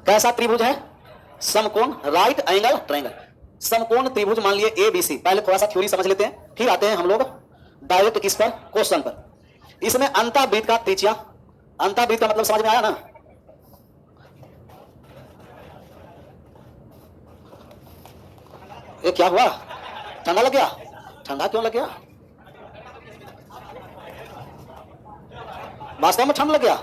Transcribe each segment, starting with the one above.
कैसा त्रिभुज है? समकोण, राइट एंगल ट्रायंगल। समकोण त्रिभुज मान लिए ए बी सी। पहले थोड़ा सा थ्योरी समझ लेते हैं, फिर आते हैं हम लोग डायरेक्ट किस पर? क्वेश्चन पर। इसमें अंतःवृत्त का त्रिज्या, अंतःवृत्त का मतलब समझ में आया ना? ये क्या हुआ? ठंडा लग गया? ठंडा क्यों लग गया? वास्तव में ठंड लग गया?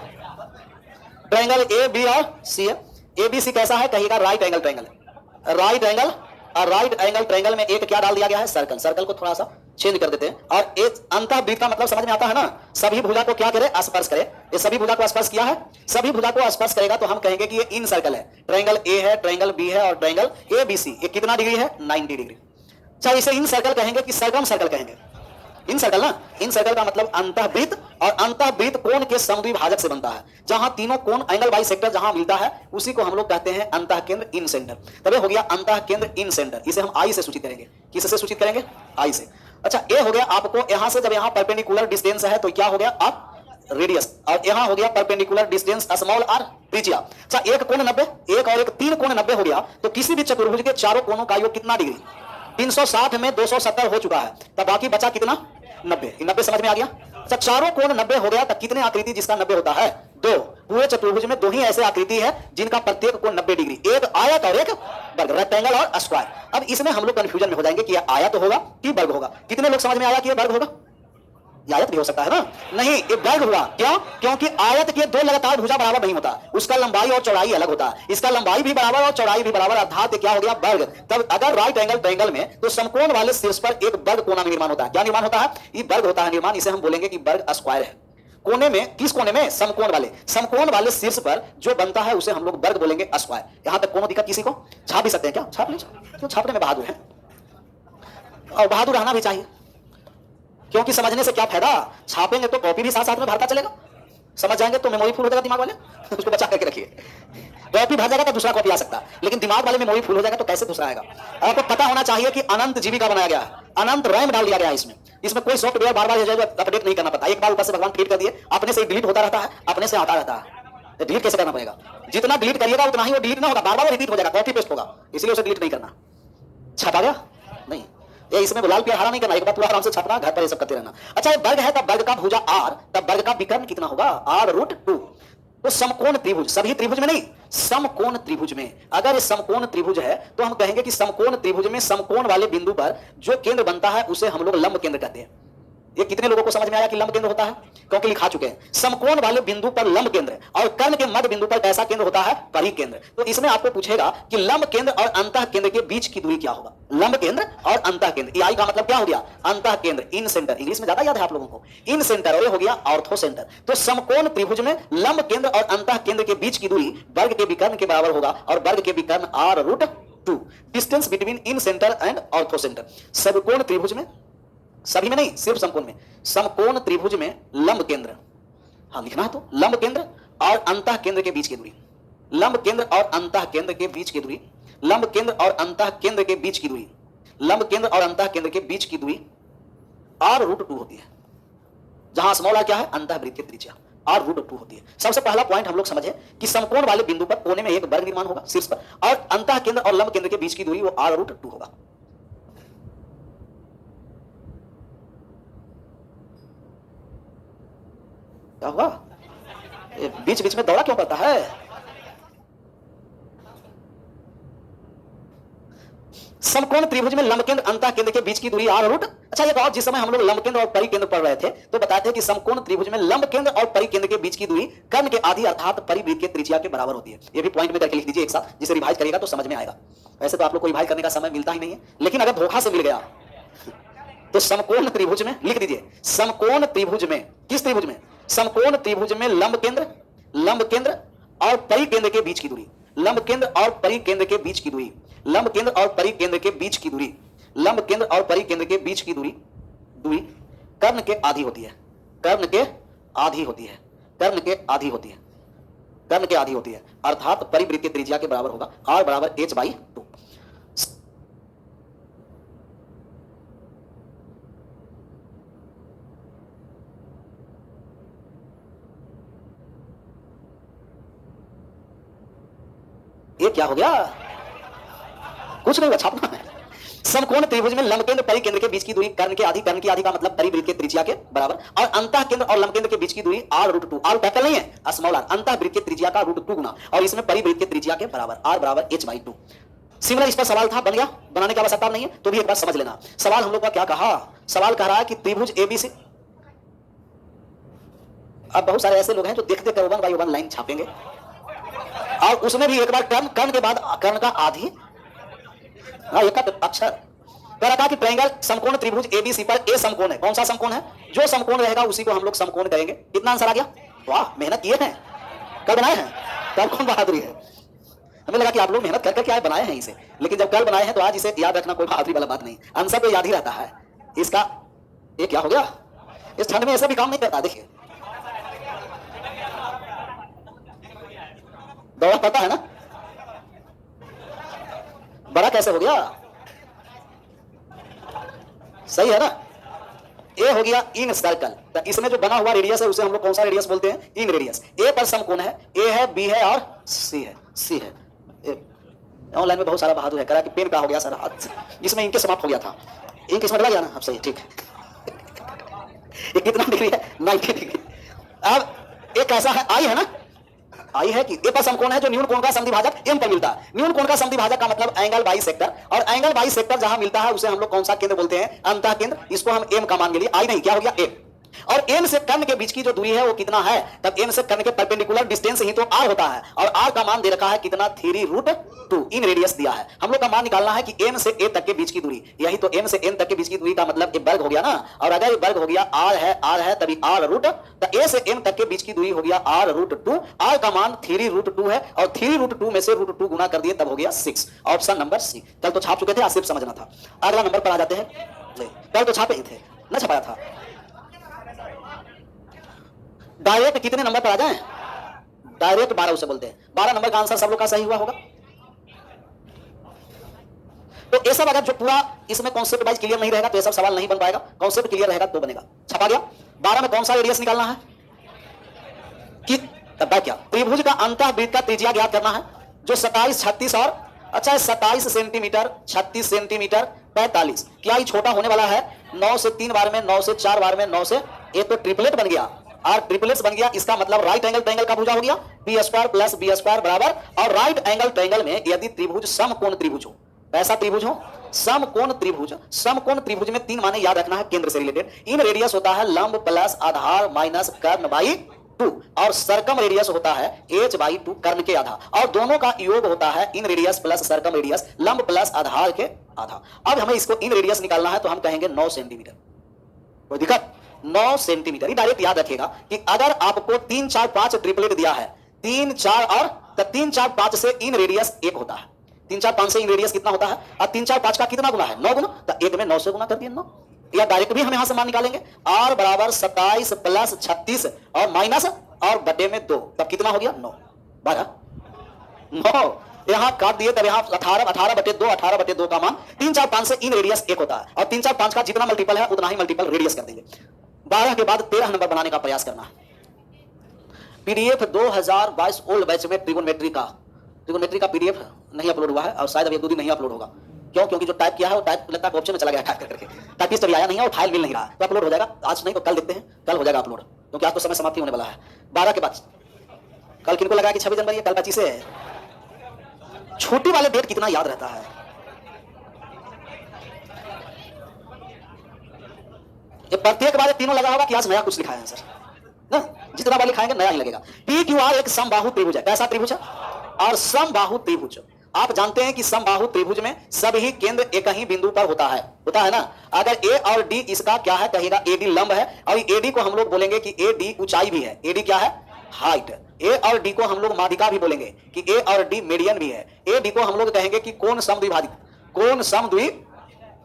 ट्रायंगल ए बी और सी है। ए बी सी कैसा है? कहिएगा राइट एंगल ट्रायंगल है। राइट एंगल, और राइट एंगल ट्रायंगल में एक क्या डाल दिया गया है? सर्कल। सर्कल को थोड़ा सा चेंज कर देते हैं। और एक अंतःवृत्त का मतलब समझ में आता है ना? सभी भुजा को क्या करे? स्पर्श करे। ये सभी भुजा को स्पर्श किया है, सभी भुजा को स्पर्श करेगा तो हम कहेंगे कि ये इन सर्कल है। ट्रायंगल ए है, ट्रायंगल बी है और ट्रायंगल ए बी सी। ये कितना डिग्री है? 90 डिग्री। अच्छा, इसे इन सर्कल कहेंगे कि सरगम सर्कल कहेंगे? इन सर्कल ना। इन सर्कल का मतलब अंतःवृत्त, और अंतःवृत्त कोण के समद्विभाजक से बनता है। जहां तीनों कोण एंगल बाई सेक्टर जहां मिलता है उसी को हम लोग कहते हैं अंतःकेंद्र इन सेंटर। तब हो गया अंतःकेंद्र इन सेंटर। इसे हम आई से सूचित करेंगे। किससे सूचित करेंगे? आई से। अच्छा, ए हो गया आपको यहां से, जब यहां परपेंडिकुलर डिस्टेंस है तो क्या हो गया? आप रेडियस। और यहां हो गया परपेंडिकुलर डिस्टेंस स्मॉल आर, त्रिज्या। अच्छा, एक कोण 90, एक और एक 3 कोण 90 हो गया, तो किसी भी चतुर्भुज के चारों कोणों का योग कितना डिग्री? 360 में 270 हो चुका है, तब बाकी बचा कितना? 90। 90 समझ में आ गया? अच्छा, चारों कोण 90 हो गया, तब कितने आकृति जिसका 90 होता है? 2। पूरे चतुर्भुज में 2 ही ऐसे आकृति है जिनका प्रत्येक कोण 90 डिग्री, एक आयत और एक वर्ग, रेक्टेंगल और स्क्वायर। अब इसमें हम लोग कंफ्यूजन में हो जाएंगे कि यह आयत होगा कि वर्ग होगा। कितने लोग समझ में आया कि यह वर्ग होगा? आयत भी हो सकता है ना? नहीं, ये वर्ग हुआ। क्यों? क्योंकि आयत के दो लगातार भुजा बराबर नहीं होता, उसका लंबाई और चौड़ाई अलग होता है। इसका लंबाई भी बराबर और चौड़ाई भी बराबर, अर्थात क्या हो गया? वर्ग। तब अगर राइट एंगल ट्रायंगल में तो समकोण वाले शीर्ष पर एक वर्ग कोना में निर्माण होता है। क्या निर्माण होता है? ये वर्ग होता है निर्माण। इसे हम बोलेंगे कि वर्ग स्क्वायर है। कोने में, किस कोने में? समकोण वाले। समकोण वाले शीर्ष पर जो बनता है उसे हम लोग वर्ग बोलेंगे, स्क्वायर। यहां तक कोनो दिक्कत किसी को? छाप भी सकते हैं क्या? छाप लीजिए, क्यों छापने में बहादुर है, और बहादुर रहना भी चाहिए। क्योंकि समझने से क्या फायदा? छापेंगे तो कॉपी भी साथ साथ में भरता चलेगा। समझ जाएंगे तो मेमोरी फुल हो जाएगा दिमाग वाले। उसको बचा करके रखिए। कॉपी भर जाएगा तो दूसरा कॉपी आ सकता है, लेकिन दिमाग वाले मेमोरी फुल हो जाएगा तो कैसे दूसरा आएगा? आपको पता होना चाहिए कि अनंत जीबी का बनाया गया है, अनंत रैम डाल दिया गया है इसमें। इसमें कोई सॉफ्टवेयर बार बार अपडेट नहीं करना पड़ता। एक बार ऊपर से भगवान फिट कर दिए, अपने से डिलीट होता रहता है, अपने से आता रहता है। डिलीट कैसे करना पड़ेगा? जितना डिलीट करिएगा उतना ही वो डिलीट ना होगा, बार बार रिपीट हो जाएगा, कॉपी पेस्ट होगा, इसलिए उसे डिलीट नहीं करना। छपा गया? नहीं, ये इसमें लाल पे हरा नहीं करना, एक बार पूरा आराम से छपना, घर पर ये सब करते रहना। अच्छा, ये वर्ग है, तब वर्ग का भुजा r, तब वर्ग का विकर्ण कितना होगा? r√2। तो समकोण त्रिभुज, सभी त्रिभुज में नहीं, समकोण त्रिभुज में। अगर ये समकोण त्रिभुज है तो हम कहेंगे कि समकोण त्रिभुज में समकोण वाले बिंदु पर जो केंद्र बनता है उसे हम लोग लंब केंद्र कहते हैं। ये कितने लोगों को समझ में आया कि लंब केंद्र होता है? क्योंकि लिखा चुके हैं समकोण वाले बिंदु पर लंब केंद्र, और कर्ण के मध्य बिंदु पर कैसा केंद्र होता है? परिकेंद्र केंद्र। तो इसमें आपको पूछेगा कि लंब केंद्र और अंतः केंद्र के बीच की दूरी क्या होगा? लंब केंद्र और अंतः केंद्र, आई का मतलब क्या हो गया? अंतः केंद्र, इन सेंटर। इंग्लिश में ज्यादा याद है आप लोगों को, इन सेंटर, और ये हो गया ऑर्थो सेंटर। तो समकोण त्रिभुज में लंब केंद्र और अंतः केंद्र के बीच की दूरी वर्ग के विकर्ण के बराबर होगा, और वर्ग के विकर्ण r√2, distance between in centre and ortho centre. समकोण त्रिभुज में, सभी में नहीं, सिर्फ समकोण में, समकोण त्रिभुज में लंब केंद्र, हाँ लिखना है तो, लंब केंद्र और अंतः केंद्र के बीच की दूरी, लंब केंद्र और अंतः केंद्र के बीच की दूरी, लंब केंद्र और अंतः केंद्र के बीच की दूरी, लंब केंद्र और अंतः केंद्र के बीच की दूरी r√2 होती है। जहां स्मॉल r क्या है? अंतःवृत्त की त्रिज्या, r√2 होती है। सबसे पहला पॉइंट हम लोग समझे कि समकोण वाले बिंदु पर कोने में एक वर्ग निर्माण होगा शीर्ष पर, और अंतः केंद्र और लंब केंद्र के बीच की दूरी वो r√2 होगा। क्या हुआ? बीच बीच में दौड़ा क्यों पड़ता है? समकोण त्रिभुज में लंब केंद्र अंतः केंद्र के बीच की दूरी r√। अच्छा, एक और, जिस समय हम लोग लंब केंद्र और परिकेंद्र पढ़ रहे थे तो बताते हैं कि समकोण त्रिभुज में लंब केंद्र और परिकेंद्र के बीच की दूरी कर्ण के आधी अर्थात परिवृत्त के त्रिज्या के बराबर होती है। ये भी पॉइंट में करके लिख दीजिए एक साथ, जिसे रिवाइज करेगा तो समझ में आएगा। वैसे तो आप लोग को रिवाइज करने का समय मिलता ही नहीं है, लेकिन अगर धोखा से मिल गया तो समकोण त्रिभुज में लिख दीजिए, समकोण त्रिभुज में, किस त्रिभुज में? समकोण त्रिभुज में लंब केंद्र और परिकेंद्र के बीच की दूरी, लंब केंद्र और परिकेंद्र के बीच की दूरी, लंब केंद्र और परिकेंद्र के बीच की दूरी, लंब केंद्र और परिकेंद्र के बीच की दूरी, दूरी कर्ण के आधी होती है, कर्ण के आधी होती है, कर्ण के आधी होती है, कर्ण के आधी होती है, अर्थात परिवृत्त की त्रिज्या के बराबर होगा, r बराबर h/2। ये क्या हो गया? कुछ नहीं हुआ, छापना है। समकोण त्रिभुज में लंब केंद्र परिकेंद्र के बीच की दूरी कर्ण के आधी का मतलब परिवृत्त के त्रिज्या के बराबर, और अंतः केंद्र और लंब केंद्र के बीच की दूरी r√2, r कैपिटल नहीं है, स्मॉल r, अंतः वृत्त के त्रिज्या का √2 गुना और इसमें परिवृत्त के त्रिज्या के बराबर, r बराबर h/2। सिमिलर इस पर सवाल था, बन गया, बनाने की आवश्यकता नहीं है, तो भी एक बार समझ लेना। सवाल हम लोग का क्या कहा? सवाल कह रहा है कि त्रिभुज ABC, अब बहुत सारे ऐसे लोग हैं जो देखते कर 1/1 लाइन छापेंगे और उसमें भी एक बार कर्ण के बाद कर्ण का आधी एक अक्षर कह रहा था कि ट्रायंगल समकोण त्रिभुज ABC पर ए समकोण है। कौन सा समकोण है? जो समकोण रहेगा उसी को हम लोग समकोण करेंगे। कितना आंसर आ गया? वाह, मेहनत किए हैं, कल बनाए हैं, कल कौन बहादुरी है। हमें लगा कि आप लोग मेहनत करके आए बनाए हैं इसे, लेकिन जब कल बनाए हैं तो आज इसे याद रखना कोई बहादुरी वाला बात नहीं, आंसर तो याद ही रहता है इसका। ये क्या हो गया? इस ठंड में ऐसा भी काम नहीं करता। देखिए दौड़ा पता है ना, बड़ा कैसे हो गया? सही है ना? ए हो गया इन सर्कल, तो इसमें जो बना हुआ रेडियस है उसे हम लोग कौन सा रेडियस बोलते हैं? इन रेडियस। ए पर समकोण है, ए है, बी है और सी है, सी है। ऑनलाइन में बहुत सारा बहादुर है, कह रहा कि पेन का हो गया सर हाथ, इसमें इनके समाप्त हो गया था, इंक इसमें डला गया ना। अब सही, ठीक है। ये कितना डिग्री है? 90 डिग्री। अब एक ऐसा है, आई है ना, आई है कि ए पर समकोण है जो न्यून कोण का समद्विभाजक एम पर मिलता है। न्यून कोण का समद्विभाजक का मतलब एंगल बाइसेक्टर, और एंगल बाइसेक्टर जहां मिलता है उसे हम लोग कौन सा केंद्र बोलते हैं? अंतः केंद्र। इसको हम एम का मान के लिए, आई नहीं, क्या हो गया? एम। और एम से कर्ण के बीच की जो दूरी है वो कितना है? तब एम से कर्ण के परपेंडिकुलर डिस्टेंस ही तो आर होता है, और आर का मान दे रखा है कितना? 3√2 इन रेडियस दिया है। हम लोग का मान निकालना है कि एम से ए तक के बीच की दूरी, यही तो एम से एन तक के बीच की दूरी का मतलब एक वर्ग हो गया ना, और अगर ये वर्ग हो गया आर है तभी r√, तो ए से एम तक के बीच की दूरी हो गया r√2, आर का मान 3√2 है, और 3√2 में से √2 गुना कर दिए तब हो गया 6। Option number C. कल तो छाप चुके थे, आज सिर्फ समझना था। अगला नंबर पर आ जाते हैं। कल तो छापे ही थे ना, छपाया था। डायरेक्ट कितने नंबर पर आ जाएं? डायरेक्ट 12 उसे बोलते हैं। 12 नंबर का आंसर सब लोग का सही हुआ होगा। तो ये सब अगर जो पूरा इसमें कॉन्सेप्ट वाइज क्लियर नहीं रहेगा तो ये सब सवाल नहीं बन पाएगा, कॉन्सेप्ट क्लियर रहेगा तो बनेगा। छपा गया। 12 में कौन सा रेडियस निकालना है? कि क्या? त्रिभुज का अंतःवृत्त का त्रिज्या ज्ञात करना है, जो 27, 36 और 27 सेंटीमीटर, 36 सेंटीमीटर, 45। क्या ये छोटा होने वाला है? 9 से 3 बार में, 9 से 4 बार में, 9 से, ये तो ट्रिपलेट बन गया, और ट्रिपलेट्स बन गया। इसका मतलब राइट एंगल ट्रायंगल का भुजा हो गया, b² + b² बराबर। और राइट एंगल ट्रायंगल में यदि त्रिभुज समकोण त्रिभुज हो, ऐसा त्रिभुज हो समकोण त्रिभुज, समकोण त्रिभुज में 3 माने याद रखना है केंद्र से रिलेटेड। इन रेडियस होता है लंब प्लस आधार माइनस कर्ण/2, और सर्कम रेडियस होता है h/2 कर्ण के आधा, और दोनों का योग होता है इन रेडियस प्लस सर्कम रेडियस, लंब प्लस आधार के आधा। अब हमें इसको इन रेडियस निकालना है तो हम कहेंगे 9 सेंटीमीटर। कोई दिक्कत? 9 सेंटीमीटर। ये डायरेक्ट याद रखिएगा कि अगर आपको 3, 4, 5 ट्रिपलेट दिया है, 3, 4 और 3, 4, 5 से इन रेडियस 1 होता है, 3, 4, 5 से इन रेडियस कितना होता है? और 3, 4, 5 का कितना गुना है? 9 गुना, तो 1 में 9 से गुना कर दिए 9। या डायरेक्ट भी हम यहां से मान निकालेंगे, r बराबर 27 + 36 और माइनस और बटे में 2, तब कितना हो गया? 9, 12, 9 यहां काट दिए, तब यहां 18/2, 18/2 का मान 3, 4, 5 से इन रेडियस 1 होता है, और 3, 4, 5 का जितना मल्टीपल है उतना ही मल्टीपल रेडियस कर देंगे। 12 के बाद 13 नंबर बनाने का प्रयास करना है। पीडीएफ 2022 ओल्ड बैच में ट्रिगोनोमेट्री का पीडीएफ नहीं अपलोड हुआ है, और शायद अभी 2 दिन नहीं अपलोड होगा। क्यों? क्योंकि जो टाइप किया है वो टाइप लगता है ऑप्शन में चला गया, टाइप करके टाइपिस्ट अभी आया नहीं है और फाइल मिल नहीं रहा, तो अपलोड हो जाएगा। आज नहीं तो कल देखते हैं, कल हो जाएगा अपलोड, क्योंकि आज तो समय समाप्ति होने वाला है 12 के बाद। कल किनको लगा कि 26 जनवरी है, कल 25 है। छोटी वाले डेट कितना याद रहता है। ये प्रत्येक बार तीनों लगा होगा कि आज नया कुछ लिखा है सर ना, जितना बार लिखाएंगे नया ही लगेगा। PQR एक समबाहु त्रिभुज है। कैसा त्रिभुज है? और समबाहु त्रिभुज, आप जानते हैं कि समबाहु त्रिभुज में सभी केंद्र एक ही बिंदु पर होता है ना। अगर A और D इसका क्या है? कहेगा AD लंब है, और AD को हम लोग बोलेंगे कि AD ऊंचाई भी है। AD क्या है? हाइट। A और D को हम लोग माध्यिका भी बोलेंगे कि A और D मीडियन भी है। AD को हम लोग कहेंगे कि कोण समद्विभाजक, कोण समद्वि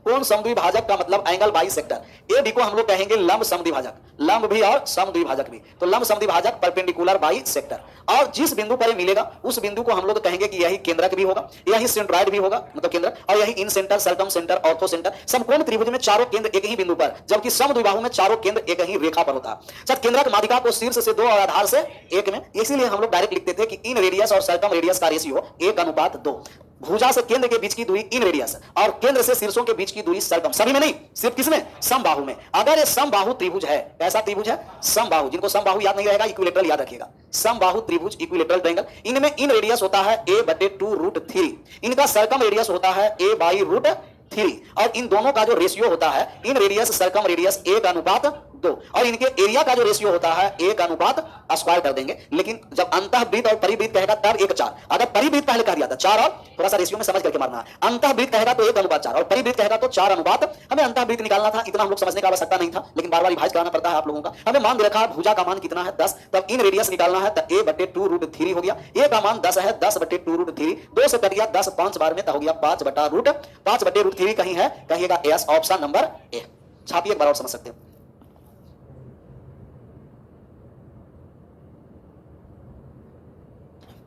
पूर्ण समद्विभाजक का मतलब angle bisector. A B को हम लोग कहेंगे लंब समद्विभाजक, लंब भी और समद्विभाजक भी। तो लंब समद्विभाजक परपेंडिकुलर बाई सेक्टर। और जिस बिंदु पर मिलेगा उस बिंदु को हम लोग कहेंगे कि यही केंद्रक भी होगा, यही सेंट्रॉइड भी होगा मतलब केंद्र, और यही incentre, circumcentre, orthocentre. समकोण त्रिभुज में चारों केंद्र एक ही बिंदु पर, जबकि समद्विबाहु में चारों केंद्र एक ही रेखा पर होता है। जब केंद्रक माध्यिका को शीर्ष से 2 और आधार से 1 में, इसीलिए हम लोग डायरेक्ट लिखते थे कि इन रेडियस और सर्कम रेडियस का रेशियो 1:2। भुजा से केंद्र के बीच की दूरी इन रेडियस और केंद्र से शीर्षों के बीच की दूरी सर्कम। सभी में नहीं, सिर्फ किसमें? समबाहु में। अगर ये समबाहु त्रिभुज है, कैसा त्रिभुज है? समबाहु। जिनको समबाहु याद नहीं रहेगा इक्विलेटरल याद रखिएगा। समबाहु त्रिभुज इक्विलेटरल ट्रायंगल, इनमें इन रेडियस होता है a/2√3, इनका सर्कम रेडियस होता है a/√3, और इन दोनों का जो रेशियो होता है इन रेडियस सर्कम रेडियस 1:2, और इनके एरिया का जो रेशियो होता है 1:² कर देंगे। लेकिन जब अंतःवृत्त और परिवृत्त कहेगा तब 1:4। अगर परिवृत्त पहले कह दिया था 4, और थोड़ा सा रेशियो में समझ करके मारना है। अंतःवृत्त कहेगा तो 1:4 और परिवृत्त कहेगा तो 4:। हमें अंतःवृत्त निकालना था, इतना हम लोग समझने की आवश्यकता नहीं था, लेकिन बार बार विभाजित कराना पड़ता है आप लोगों का। हमें मान दे रखा है भुजा का मान कितना है 10, तब इन रेडियस निकालना है, तब a/2√3 हो गया। a का मान 10 है, 10/2√3, 2 से कट गया 10 5 बार में, तो हो गया 5/√3 कहीं है, कहिएगा एस, ऑप्शन नंबर ए। छापिए एक बार और समझ सकते हैं।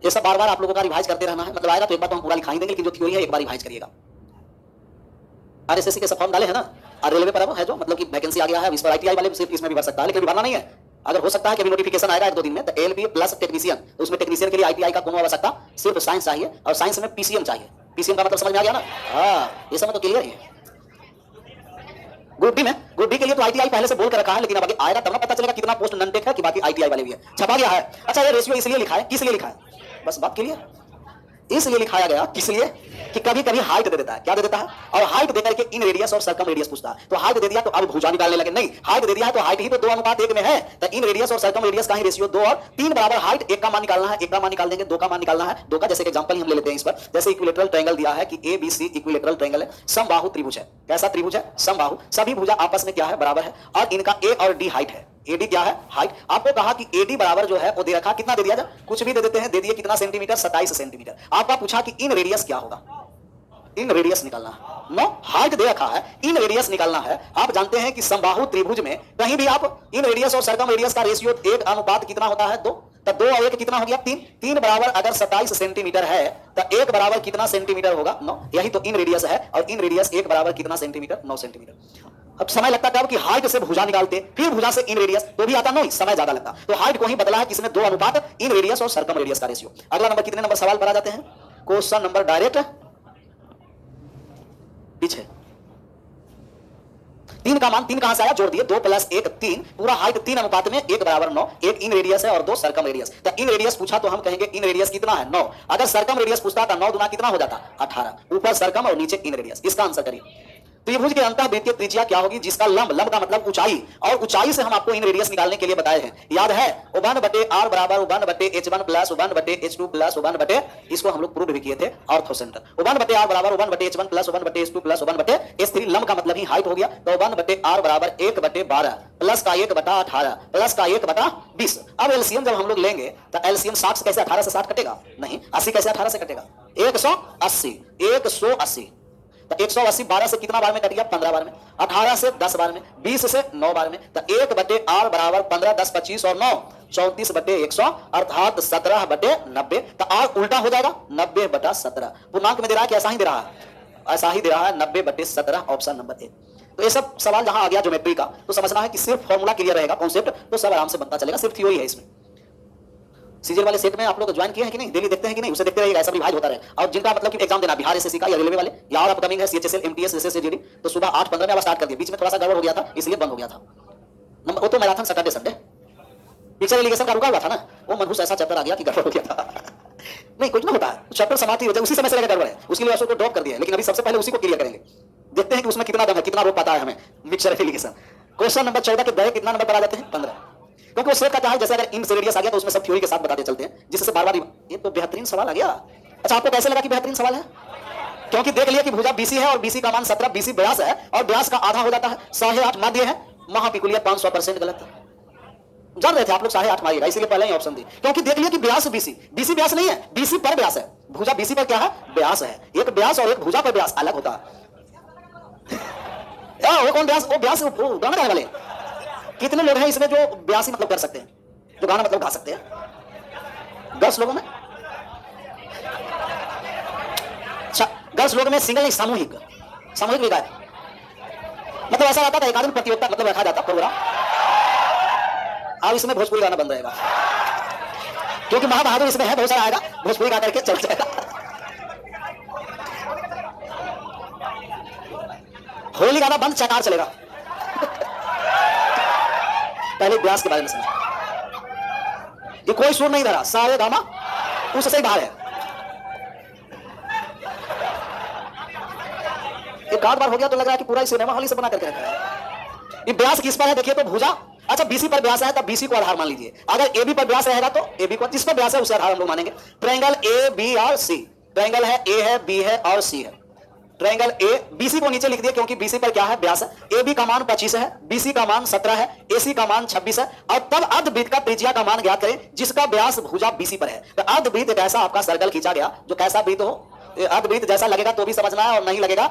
ये सब बार बार आप लोगों का रिवाइज करते रहना है, मतलब आएगा तो एक बार तो हम पूरा लिखा ही देंगे, लेकिन जो थ्योरी है एक बार रिवाइज करिएगा। आरएसएससी के सब फॉर्म डाले हैं ना, और रेलवे पर है जो मतलब कि वैकेंसी आ गया है, इस पर आईटीआई वाले सिर्फ इसमें भी भर सकता है, लेकिन भरना नहीं है। अगर हो सकता है कि अभी नोटिफिकेशन आएगा 1-2 दिन में, तो एलबी प्लस टेक्नीशियन, तो उसमें टेक्नीशियन के लिए आईटीआई का कोनो आवश्यकता, सिर्फ साइंस चाहिए, और साइंस में पीसीएम चाहिए। पीसीएम का मतलब समझ में आ गया ना? हाँ, ये सब तो क्लियर है। ग्रुप डी के लिए तो आईटीआई पहले से बोल कर रखा है, लेकिन अब आगे आएगा तब ना पता चलेगा कितना पोस्ट नॉन टेक है कि बाकी आईटीआई वाले भी है। छपा गया है। अच्छा, ये रेशियो इसलिए लिखा है, किस लिए लिखा है? बस बात क्लियर। इसलिए लिखाया गया, किस लिए? कि कभी कभी हाइट दे देता है। क्या दे देता है? और हाइट देकर के इन रेडियस और सर्कम रेडियस पूछता है। तो हाइट दे दिया तो अब भुजा निकालने लगे, नहीं, हाइट दे दिया है तो हाइट ही तो 2:1 में है, तो इन रेडियस और सर्कम रेडियस का ही रेशियो 2 और 3 बराबर हाइट। 1 का मान निकालना है, 1 का मान निकाल देंगे, 2 का मान निकालना है, 2 का। जैसे एग्जांपल ही हम ले लेते हैं इस पर, जैसे इक्विलेटरल ट्रायंगल दिया है कि ABC इक्विलेटरल ट्रायंगल है, समबाहु त्रिभुज है। कैसा त्रिभुज है? समबाहु। सभी भुजा आपस में क्या है? बराबर है, और इनका A और D हाइट है। AD क्या है? हाइट। आपको कहा कि AD बराबर जो है वो दे रखा, कितना दे दिया जाए? कुछ भी दे देते हैं, दे दिए कितना सेंटीमीटर? 27 सेंटीमीटर। आपका पूछा कि इन रेडियस क्या होगा? इन रेडियस निकालना है। नो, हाइट दे रखा है, इन रेडियस निकालना है। आप जानते हैं कि समबाहु त्रिभुज में कहीं भी आप इन रेडियस और सर्कम रेडियस का रेशियो 1:2 कितना होता है? 2। तब 2 और 1 कितना हो गया? 3। 3 बराबर अगर 27 सेंटीमीटर है तो 1 बराबर कितना सेंटीमीटर होगा? 9। यही तो इन रेडियस है, और इन रेडियस 1 बराबर कितना सेंटीमीटर? 9 सेंटीमीटर। अब समय लगता कब कि हाइट से भुजा निकालते, फिर भुजा से इन रेडियस, तो भी आता नहीं, समय ज्यादा लगता। तो हाइट को ही बदला है किसमें? 2 इन रेडियस और सर्कम रेडियस का रेशियो। अगला नंबर, कितने नंबर सवाल पर आ जाते हैं? क्वेश्चन नंबर डायरेक्ट पीछे। 3 का मान 3 कहां से आया? जोड़ दिए, 2 + 1 3, पूरा हाइट 3:1 1:9। 1 इन रेडियस है और 2 सर्कम रेडियस। तो इन रेडियस पूछा तो हम कहेंगे इन रेडियस कितना है? 9। अगर सर्कम रेडियस पूछता था 9 दूना कितना हो जाता? 18। ऊपर सर्कम और नीचे इन रेडियस। इसका आंसर करिए। त्रिभुज के अंतःवृत्तीय त्रिज्या क्या होगी? जिसका लंब, लंब का मतलब ऊंचाई, और ऊंचाई से हम आपको इन रेडियस निकालने के लिए बताए हैं, याद है? 1/r बराबर 1/h1 प्लस 1/h2 प्लस 1/, इसको हम लोग प्रूव भी किए थे ऑर्थो सेंटर। 1/r बराबर 1/h1 plus 1/h2 plus 1/h3। लंब का मतलब ही हाइट हो गया, तो 1/r बराबर 1/12 प्लस का 1/18 प्लस का 1/20। अब एलसीएम जब हम लोग लेंगे तो एलसीएम 60 से कैसे 18 से 60 कटेगा? नहीं। 80 कैसे 18 से कटेगा? 180। 180 तो 180 12 से कितना बार में कट गया? 15 बार में। 18 से 10 बार में, 20 से 9 बार में। तो 1/r बराबर 15 10 25 और 9 34/100 अर्थात 17/90। तो r उल्टा हो जाएगा, 90/17। पूर्णांक में दे रहा है कि ऐसा ही दे रहा है? ऐसा ही दे रहा है, 90/17, ऑप्शन नंबर ए। तो ये सब सवाल जहां आ गया ज्योमेट्री का, तो समझना है कि सिर्फ फॉर्मूला क्लियर रहेगा, कॉन्सेप्ट तो सब आराम से बनता चलेगा, सिर्फ थ्योरी है इसमें। सीजीएल वाले सेट में आप लोग ज्वाइन किए हैं कि नहीं? डेली देखते हैं कि नहीं? उसे देखते रहिएगा, ऐसा रिवाइज होता रहे। और जिनका मतलब कि एग्जाम देना बिहार एसएससी का या रेलवे वाले, या और अपकमिंग है सीएचएसएल, एमटीएस, एसएससी, तो सुबह 8:15 में अब स्टार्ट कर दिया। बीच में थोड़ा सा गड़बड़ हो गया था, इसलिए बंद हो गया था। नंबर वो तो marathon Saturday Sunday picture allegation का रुका हुआ था ना, वो मनहूस ऐसा चैप्टर आ गया कि गड़बड़ हो गया था। नहीं, कुछ ना होता है, चैप्टर समाप्ति हो जाए उसी समय से गड़बड़ है, उसके लिए को ड्रॉप कर दिया। लेकिन अभी सबसे पहले उसी को क्लियर करेंगे, देखते हैं कि उसमें कितना दम है, कितना रोक पाता है हमें मिक्सचर एलिगेशन। क्वेश्चन नंबर 14 के दे कितना नंबर पर आ जाते हैं? 15। क्योंकि वो सेट का क्या है, जैसे अगर इन रेडियस आ गया तो उसमें सब थ्योरी के साथ बताते चलते हैं, जिससे बार बार ये तो बेहतरीन सवाल आ गया। अच्छा, आपको कैसे लगा कि बेहतरीन सवाल है? क्योंकि देख लिया कि भुजा BC है और BC का मान 17, BC व्यास है और व्यास का आधा हो जाता है 8.5 माध्य है। महापिकुलिया 500% गलत है। जान रहे थे आप लोग 8.5 मारिएगा, इसीलिए पहले ही ऑप्शन दी, क्योंकि देख लिया कि व्यास BC व्यास नहीं है, BC पर व्यास है। भुजा BC पर क्या है? व्यास है। एक व्यास और एक भुजा पर व्यास अलग होता है। वो कौन ब्यास? वो ब्यास वो गाना गाने वाले। कितने लोग हैं इसमें जो ब्यासी मतलब कर सकते हैं, जो गाना मतलब गा सकते हैं? 10 लोगों में? अच्छा, 10 लोगों में सिंगल नहीं, सामूहिक। सामूहिक भी गाए मतलब ऐसा आता था एक आदमी प्रतियोगिता मतलब रखा जाता प्रोग्राम। अब इसमें भोजपुरी गाना बंद रहेगा क्योंकि महाबहादुर इसमें है, बहुत सारा आएगा, भोजपुरी गा करके चल जाएगा। होली गाना बंद, चकार चलेगा। पहले ब्यास के बारे में समझ, ये कोई सुर नहीं धरा, सारे गामा उससे ही बाहर है। एक आध बार हो गया तो लग रहा है कि पूरा सिनेमा हॉल से बना करके रखा है। ये ब्यास किस पर है देखिए तो भुजा। अच्छा, बीसी पर ब्यास है तब बीसी को आधार मान लीजिए। अगर एबी पर ब्यास रहेगा तो एबी को, जिस पर ब्यास है उसे आधार हम लोग मानेंगे। ट्रायंगल ए बी और सी, ट्रायंगल है ए है बी है और सी है। ट्रायंगल ए, बीसी को नीचे लिख दिए क्योंकि बीसी पर क्या है? ब्यास है। एबी का मान 25 है, बीसी का मान 17 है, एसी का मान 26 है। और तब अर्धवृत्त का त्रिज्या का मान ज्ञात करें जिसका व्यास भुजा बीसी पर है। तो अर्धवृत्त एक ऐसा आपका सर्कल खींचा गया जो कैसा वृत्त हो, अर्धवृत्त जैसा लगेगा तो भी समझना है और नहीं लगेगा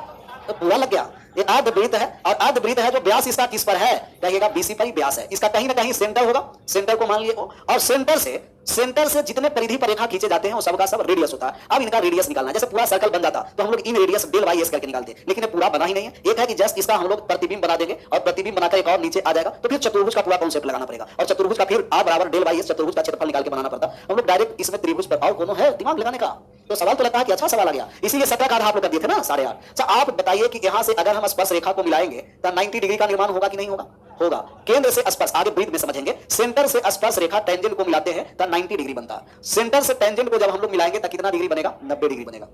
तो पूरा लग गया। ये अर्धवृत्त है और अर्धवृत्त है जो व्यास इसका किस पर है? कहिएगा बीसी पर ही व्यास है। इसका कहीं ना कहीं सेंटर होगा, सेंटर को मान लिए। और सेंटर से जितने परिधि पर रेखा खींचे जाते हैं वो सबका सब रेडियस होता है। अब इनका रेडियस निकालना है। जैसे पूरा सर्कल बन जाता तो हम लोग inradius del by S करके निकालते हैं, लेकिन ये पूरा बना ही नहीं है। एक है कि जस्ट इसका हम लोग प्रतिबिंब बना देंगे और प्रतिबिंब बनाकर एक और नीचे आ जाएगा, तो फिर चतुर्भुज का पूरा कॉन्सेप्ट लगाना पड़ेगा। और चतुर्भुज का फिर आ बराबर डेल बाई एस, चतुर्भुज का क्षेत्रफल निकाल के बनाना पड़ता। हम लोग डायरेक्ट इसमें त्रिभुज पर और कोनो है दिमाग लगाने का तो सवाल तो लगता है कि अच्छा सवाल आ गया। इसीलिए 17 का आधा आप लोग कर दिए थे ना, 8.5। अच्छा, आप बताइए कि यहां से अगर हम स्पर्श रेखा को मिलाएंगे तो 90 डिग्री का निर्माण होगा कि नहीं होगा? होगा। केंद्र से स्पर्श, आगे वृत्त में समझेंगे, सेंटर से स्पर्श रेखा टेंजेंट को मिलाते हैं तो 90 डिग्री बनता है। सेंटर से टेंजेंट को जब हम लोग मिलाएंगे तो कितना डिग्री बनेगा? 90 डिग्री बनेगा।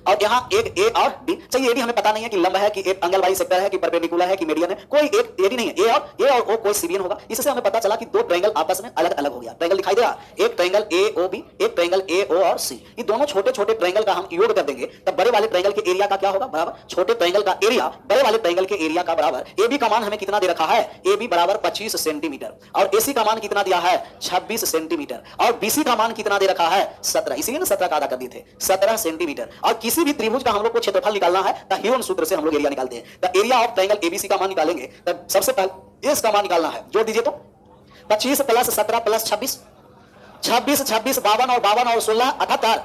और यहाँ एक ए और डी चाहिए। एडी हमें पता नहीं है कि लंब है कि एक एंगल वाइज सेक्टर है कि परपेंडिकुलर है कि मीडियन है, कोई एक एडी नहीं है। ए और ओ कोई सीबियन होगा। इससे हमें पता चला कि दो ट्रायंगल आपस में अलग अलग हो गया। ट्रायंगल दिखाई दे रहा, एक ट्रायंगल ए ओ बी, एक ट्रायंगल ए ओ और सी। ये दोनों छोटे छोटे ट्रायंगल का हम योग कर देंगे तब बड़े वाले ट्रायंगल के एरिया का क्या होगा? बराबर छोटे ट्रायंगल का एरिया बड़े वाले ट्रायंगल के एरिया का बराबर। ए बी का मान हमें कितना दे रखा है? ए बी बराबर 25 सेंटीमीटर और एसी का मान कितना दिया है? 26 सेंटीमीटर और बीसी का मान कितना दे रखा है? 17। इसीलिए ना 17 का आधा कर दिए थे, 17 सेंटीमीटर। और किसी भी त्रिभुज का हम लोग को क्षेत्रफल निकालना है तो ह्यून सूत्र से हम लोग एरिया निकालते हैं। तो एरिया ऑफ ट्रायंगल एबीसी का मान निकालेंगे तब सबसे पहले एस का मान निकालना है। जोड़ दीजिए तो 25 प्लस 17 प्लस 26, 26 26 52 और 52 और 16 78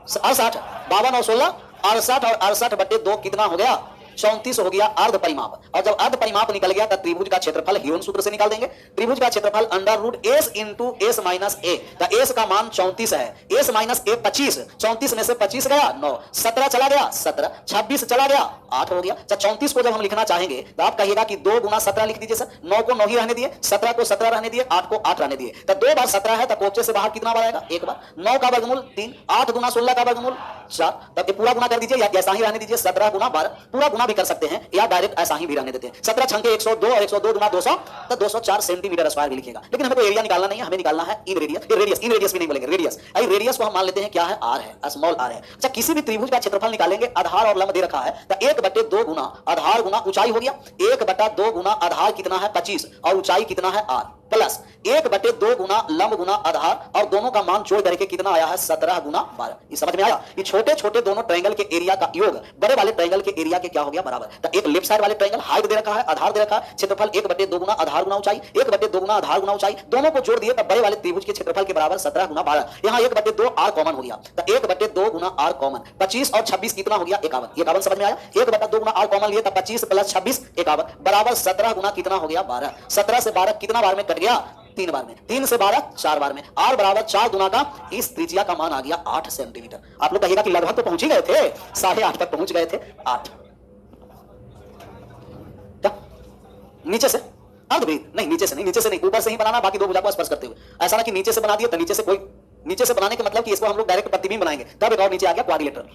68, 52 और 16 68 और 68 बटे 2 कितना हो गया? 34 हो गया अर्ध परिमाप। और जब अर्ध परिमाप निकल गया तो त्रिभुज का क्षेत्रफल ह्यून सूत्र से निकाल देंगे। त्रिभुज का क्षेत्रफल under root S into S minus A. तो एस का मान 34 है, एस माइनस ए 25, 34 में से 25 गया 9, 17 चला गया 17, 26 चला गया 8 हो गया। 34 को जब हम लिखना चाहेंगे तो आप कहिएगा कि 2 गुना 17 लिख दीजिए सर। 9 को 9 ही रहने दिए, 17 को 17 रहने दिए, 8 को 8 रहने दिए। तो 2 बार 17 है तो कोचे से बाहर कितना बार आएगा? एक बार। 9 का वर्गमूल 3, 8 गुना 16 का वर्गमूल 4। तब ये पूरा गुना कर दीजिए या ऐसा ही रहने दीजिए। 17 गुना 12, पूरा गुना भी कर सकते हैं या डायरेक्ट ऐसा ही भी रहने देते हैं। 17 छंके 102 और 102 गुना 200 तो 204 सेंटीमीटर स्क्वायर भी लिखेगा। लेकिन हमें तो एरिया निकालना नहीं है, हमें निकालना है इन रेडियस। ये रेडियस, इन रेडियस भी नहीं बोलेंगे, रेडियस। आई रेडियस को हम मान लेते हैं क्या है? आर है, स्मॉल आर है। अच्छा, किसी भी त्रिभुज का क्षेत्रफल निकालेंगे, आधार और लंब दे रखा है तो 1/2 गुना आधार गुना ऊंचाई हो गया। 1/2 गुना आधार कितना है? 25 और ऊंचाई कितना है? आर प्लस 1/2 गुना लंब गुना आधार और दोनों का मान जोड़ करके कितना आया है? 17 गुना 12। ये समझ में आया? ये छोटे छोटे दोनों ट्रायंगल के एरिया का योग बड़े वाले ट्रायंगल के एरिया के क्या हो गया? बराबर। तो एक लेफ्ट साइड वाले ट्रायंगल हाइट दे रखा है, आधार दे रखा है, क्षेत्रफल 1/2 गुना आधार गुना ऊंचाई, 1/2 गुना आधार गुना ऊंचाई, दोनों को जोड़ दिए तब बड़े वाले त्रिभुज के क्षेत्रफल के बराबर 17 गुना 12। यहाँ 1/2 आर कॉमन हो गया तो 1/2 गुना आर कॉमन, 25 और 26 कितना हो गया? 51। 51 समझ में आया? 1/2 गुना आर कॉमन लिए तब 25 प्लस 26 51 बराबर 17 गुना कितना हो गया? 12। 17 से 12 कितना बार में कट गया? 3 बार में। 3 से 12 4 बार में। आर बराबर 4 गुना का इस त्रिज्या का मान आ गया 8 सेंटीमीटर। आप लोग कहिएगा कि लगभग तो पहुंच ही गए थे, 8.5 तक पहुंच गए थे। 8 क्या नीचे से अर्धवृत्त? नहीं, नीचे से नहीं, नीचे से नहीं, ऊपर से ही बनाना, बाकी 2 भुजा को स्पर्श करते हुए। ऐसा ना कि नीचे से बना दिया तो नीचे से कोई, नीचे से बनाने के मतलब कि इसको हम लोग डायरेक्ट प्रतिबिंब बनाएंगे तब एक और नीचे आ गया क्वाड्रिलेटरल।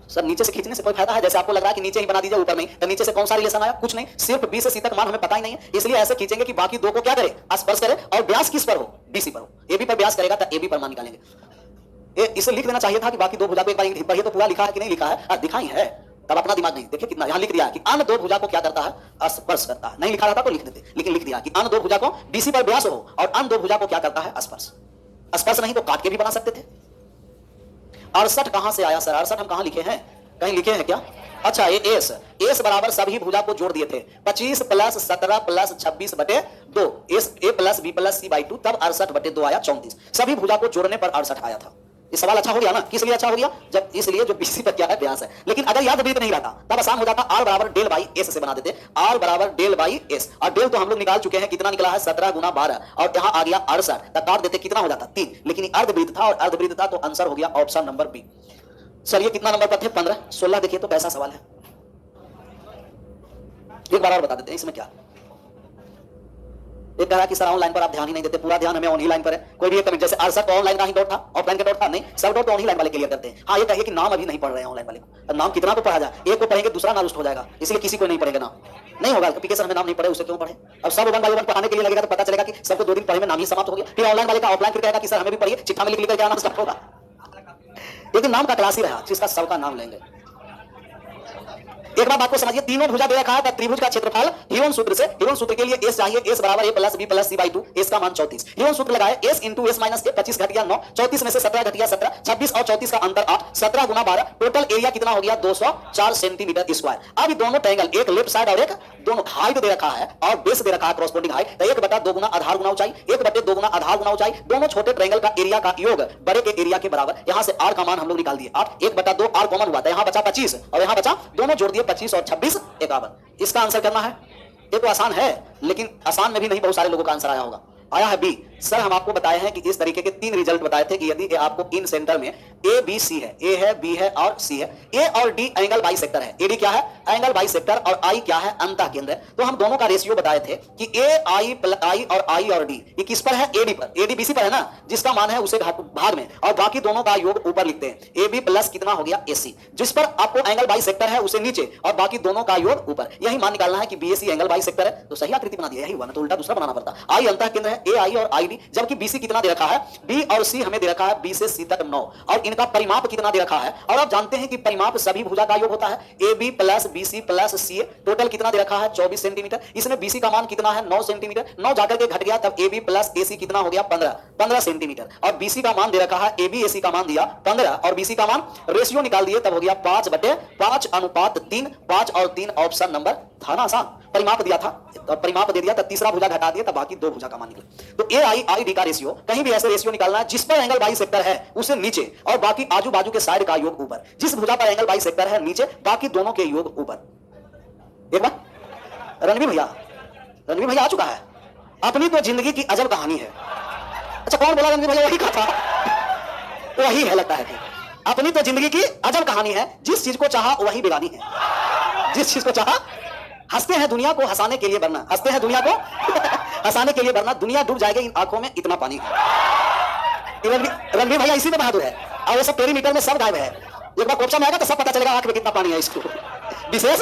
सर नीचे से खींचने से कोई फायदा है? जैसे आपको लग रहा है कि नीचे ही बना दीजिए ऊपर नहीं, तो नीचे से कौन सा रिलेशन आया? कुछ नहीं, सिर्फ बी से सी तक मान हमें पता ही नहीं है, इसलिए ऐसे खींचेंगे कि बाकी 2 को क्या करे? स्पर्श करे। और व्यास किस पर हो? बीसी पर हो। एबी पर व्यास करेगा तो एबी पर मान निकालेंगे। इसे लिख देना चाहिए था कि बाकी 2 भुजा को एक बार पढ़िए तो पूरा लिखा है कि नहीं लिखा है? दिखाई है, तब अपना दिमाग नहीं। देखिए कितना यहां लिख दिया है कि अन्य 2 भुजा को क्या करता है? स्पर्श करता है। नहीं लिखा रहता तो लिख देते, लेकिन लिख दिया कि अन्य 2 भुजा को बीसी पर व्यास हो और अन्य 2 भुजा को क्या करता है? स्पर्श। स्पर्श नहीं तो काट के भी बना सकते थे। 68 कहां से आया सर? 68 हम कहां लिखे हैं? कहीं लिखे हैं क्या? अच्छा ये एस बराबर सभी भुजा को जोड़ दिए थे 25 प्लस 17 प्लस 26 बटे 2 S A plus B plus C by 2 तब 68 बटे 2 आया 34। सभी भुजा को जोड़ने पर 68 आया था। ये सवाल अच्छा हो गया ना? किस लिए अच्छा हो गया? जब इसलिए जो बीसी पर क्या है व्यास है। लेकिन अगर याद वृत्त नहीं रहता तब आसान हो जाता, आर बराबर डेल बाई एस से बना देते। आर बराबर डेल बाई एस, और डेल तो हम लोग निकाल चुके हैं, कितना निकला है 17 गुना 12 और यहाँ आ गया 68, तब काट देते कितना हो जाता 3। लेकिन अर्धवृत्त था और अर्धवृत्त था तो आंसर हो गया ऑप्शन नंबर बी। चलिए कितना नंबर पर थे? 15 16 देखिए तो कैसा सवाल है, एक बार और बता देते हैं इसमें क्या। एक कह रहा कि सर ऑनलाइन पर आप ध्यान ही नहीं देते, पूरा ध्यान हमें ऑनलाइन लाइन पर है। कोई भी एक कमेंट, जैसे आज सर ऑनलाइन का ही डॉट था, ऑफलाइन का डॉट था नहीं, सब डॉट ऑनलाइन वाले क्लियर करते हैं। हाँ ये कहिए कि नाम अभी नहीं पढ़ रहे हैं ऑनलाइन वाले को, नाम कितना को पढ़ा जाए, एक को पढ़ेंगे दूसरा ना रुष्ट हो जाएगा, इसलिए किसी को नहीं पढ़ेगा नाम, नहीं होगा। पीके सर हमें नाम नहीं पढ़े, उसे क्यों पढ़े? अब सब वन बाई वन पढ़ाने के लिए लगेगा तो पता चलेगा कि सबको 2 दिन पढ़े में नाम ही समाप्त हो गया। फिर ऑनलाइन वाले का ऑफलाइन फिर कहेगा कि सर हमें भी पढ़िए, चिट्ठा में लिख लिखकर क्या नाम स्टार्ट होगा। लेकिन नाम का क्लास ही रहा जिसका सबका नाम लेंगे। एक बात को समझिए, तीनों भुजा दे रखा है, त्रिभुज का क्षेत्रफल हीरोन सूत्र से, हीरोन सूत्र के लिए एस चाहिए, एस बराबर A plus B plus C by 2, S का मान 34। हीरोन सूत्र लगाए S into S minus A, 25 घट गया 9, 34 में से 17 घट गया 17, 26 और 34 का अंतर 8, 17 गुना 12, टोटल एरिया कितना हो गया 204 सेंटीमीटर स्क्वायर। अब दोनों ट्रायंगल, एक लेफ्ट साइड और एक दोनों हाइट दे रखा है और बेस दे रखा है कॉरस्पॉन्डिंग हाइट, तो 1/2 गुना आधार गुना ऊंचाई, 1/2 गुना आधार गुना ऊंचाई, दोनों छोटे ट्रायंगल का एरिया का योग बड़े के एरिया के बराबर। यहां से आर का मान हम लोग निकाल दिए 8, 1/2 आर कॉमन हुआ था, यहां बचा 25 और यहां बचा, दोनों जोड़ दिए 25 और 26 51। इसका आंसर करना है। ये तो आसान है, लेकिन आसान में भी नहीं बहुत सारे लोगों का आंसर आया होगा। आया है बी। सर हम आपको बताए हैं कि इस तरीके के 3 रिजल्ट बताए थे कि यदि आपको इन सेंटर में ए बी सी है, ए है बी है और सी है, ए और डी एंगल बाइसेक्टर है, एडी क्या है एंगल बाइसेक्टर और आई क्या है अंतः केंद्र है। तो हम दोनों का रेशियो बताए थे कि ए आई और आई और डी ये किस पर है? एडी पर, एडी बीसी पर है ना, जिसका मान है उसे भाग में और बाकी दोनों का योग ऊपर लिखते हैं। ए बी प्लस कितना हो गया एसी, जिस पर आपको एंगल बाइसेक्टर है उसे नीचे और बाकी दोनों का योग ऊपर। यही मान निकालना है कि बीएसी एंगल बाइसेक्टर है, तो सही आकृति बना दिया, यही हुआ ना, तो उल्टा दूसरा बनाना पड़ता। आई अंतः केंद्र है, ए आई और आई डी, जबकि बीसी कितना दे रखा है, बी और सी हमें दे रखा है बी से सी तक 9 और इनका परिमाप कितना दे रखा है। और आप जानते हैं कि परिमाप सभी भुजा का योग होता है, A B plus B C plus C A, total कितना दे रखा है 24 सेंटीमीटर। इसमें बीसी का मान कितना है 9 सेंटीमीटर, 9 जाकर के घट गया तब ए बी प्लस ए सी कितना हो गया 15 सेंटीमीटर। और बीसी का मान दे रखा है, ए बी ए सी का मान दिया 15 और बीसी का मान रेशियो निकाल दिए तब हो गया 5/5:3, 5 और 3 ऑप्शन नंबर था ना आसान। परिमाप दिया था तो परिमाप दे दिया तब तीसरा भुजा घटा दिया तब बाकी 2 भुजा का मान निकला। तो ए आई आई डी का रेशियो कहीं भी ऐसे रेशियो निकालना है जिस पर एंगल बाइसेक्टर है उसे नीचे और बाकी आजू बाजू के साइड का योग ऊपर। जिस भुजा पर एंगल बाइसेक्टर है नीचे, बाकी दोनों के योग ऊपर। एक बार रणवीर भैया आ चुका है। अपनी तो जिंदगी की अजब कहानी है। अच्छा कौन बोला रणवीर भैया? वही कहा था, वही है लगता है कि अपनी तो जिंदगी की अजब कहानी है, जिस चीज को चाहा वही बेगानी है। जिस चीज को चाहा, हंसते हैं दुनिया को हंसाने के लिए वरना, हंसते हैं दुनिया को हंसाने के लिए वरना दुनिया डूब जाएगी इन आंखों में इतना पानी है। रणवीर भैया इसी में बहादुर है और ये सब पेरीमीटर में सब गायब है। एक बार कोपचा में आएगा तो सब पता चलेगा आंख में कितना पानी है इसको। विशेष